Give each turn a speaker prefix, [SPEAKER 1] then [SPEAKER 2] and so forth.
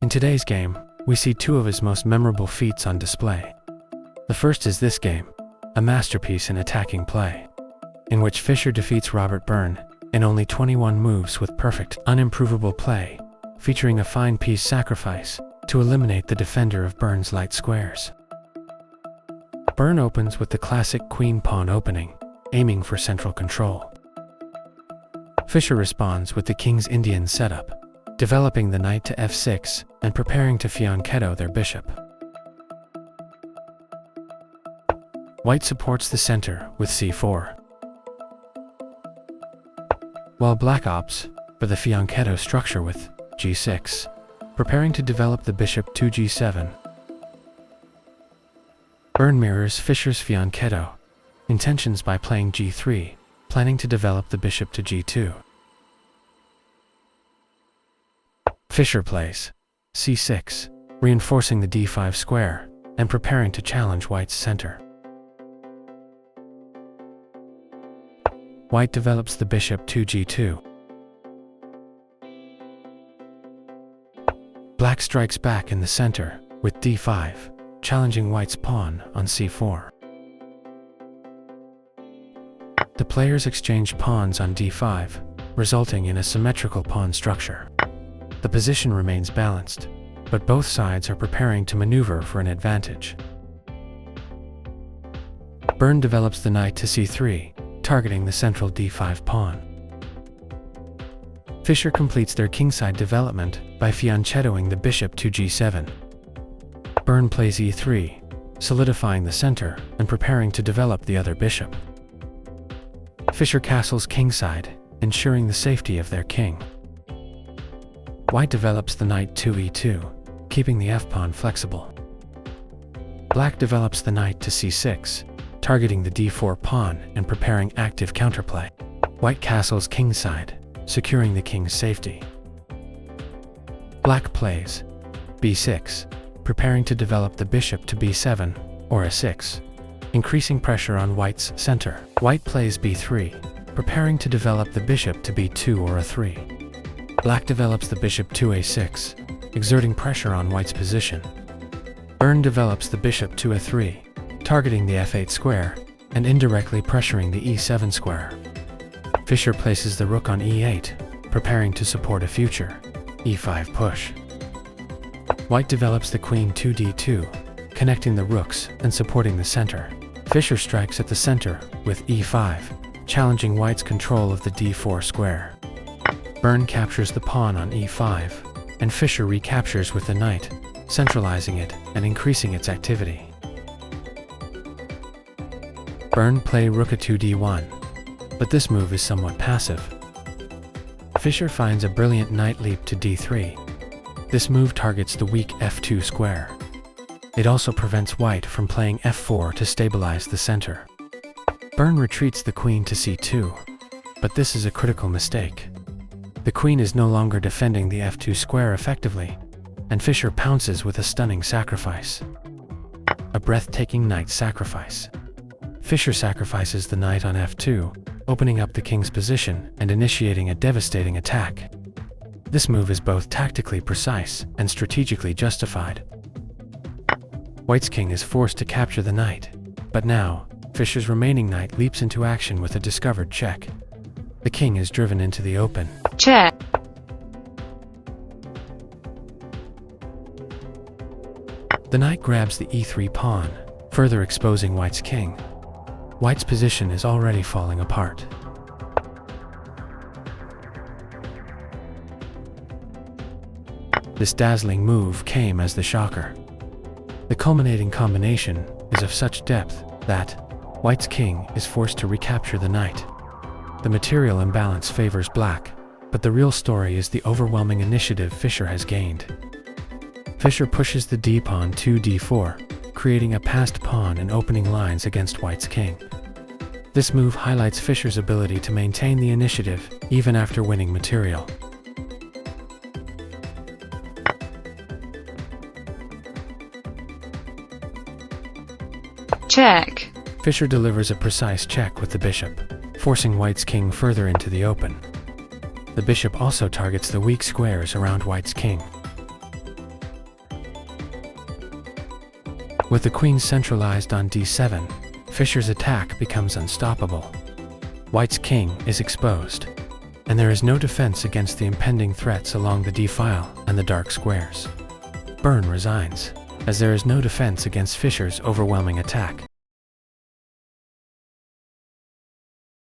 [SPEAKER 1] In today's game, we see two of his most memorable feats on display. The first is this game, a masterpiece in attacking play, in which Fischer defeats Robert Byrne in only 21 moves with perfect, unimprovable play, featuring a fine piece sacrifice to eliminate the defender of Byrne's light squares. Byrne opens with the classic queen-pawn opening, aiming for central control. Fischer responds with the King's Indian setup, developing the knight to f6 and preparing to fianchetto their bishop. White supports the center with c4, while black opts for the fianchetto structure with g6, preparing to develop the bishop to g7. Byrne mirrors Fischer's fianchetto intentions by playing g3, planning to develop the bishop to g2. Fischer plays c6, reinforcing the d5 square and preparing to challenge White's center. White develops the bishop to g2. Black strikes back in the center with d5, challenging White's pawn on c4. The players exchange pawns on d5, resulting in a symmetrical pawn structure. The position remains balanced, but both sides are preparing to maneuver for an advantage. Byrne develops the knight to c3, targeting the central d5 pawn. Fischer completes their kingside development by fianchettoing the bishop to g7. Byrne plays e3, solidifying the center and preparing to develop the other bishop. Fischer castles kingside, ensuring the safety of their king. White develops the knight to e2, keeping the f-pawn flexible. Black develops the knight to c6, targeting the d4 pawn and preparing active counterplay. White castles kingside, securing the king's safety. Black plays b6, preparing to develop the bishop to b7 or a6, increasing pressure on White's center. White plays b3, preparing to develop the bishop to b2 or a3. Black develops the bishop to a6, exerting pressure on White's position. Byrne develops the bishop to a3, targeting the f8 square and indirectly pressuring the e7 square. Fischer places the rook on e8, preparing to support a future e5 push. White develops the queen to d2, connecting the rooks and supporting the center. Fischer strikes at the center with e5, challenging White's control of the d4 square. Byrne captures the pawn on e5, and Fischer recaptures with the knight, centralizing it and increasing its activity. Byrne play rook to d1, but this move is somewhat passive. Fischer finds a brilliant knight leap to d3. This move targets the weak f2 square. It also prevents White from playing f4 to stabilize the center. Byrne retreats the queen to c2, but this is a critical mistake. The queen is no longer defending the f2 square effectively, and Fischer pounces with a stunning sacrifice. A breathtaking knight sacrifice. Fischer sacrifices the knight on f2, opening up the king's position and initiating a devastating attack. This move is both tactically precise and strategically justified. White's king is forced to capture the knight, but now, Fischer's remaining knight leaps into action with a discovered check. The king is driven into the open.
[SPEAKER 2] Check.
[SPEAKER 1] The knight grabs the e3 pawn, further exposing White's king. White's position is already falling apart. This dazzling move came as the shocker. The culminating combination is of such depth that White's king is forced to recapture the knight. The material imbalance favors Black, but the real story is the overwhelming initiative Fischer has gained. Fischer pushes the d-pawn to d4, creating a passed pawn and opening lines against White's king. This move highlights Fischer's ability to maintain the initiative even after winning material.
[SPEAKER 2] Check.
[SPEAKER 1] Fischer delivers a precise check with the bishop, forcing White's king further into the open. The bishop also targets the weak squares around White's king. With the queen centralized on d7, Fischer's attack becomes unstoppable. White's king is exposed, and there is no defense against the impending threats along the d-file and the dark squares. Byrne resigns, as there is no defense against Fischer's overwhelming attack.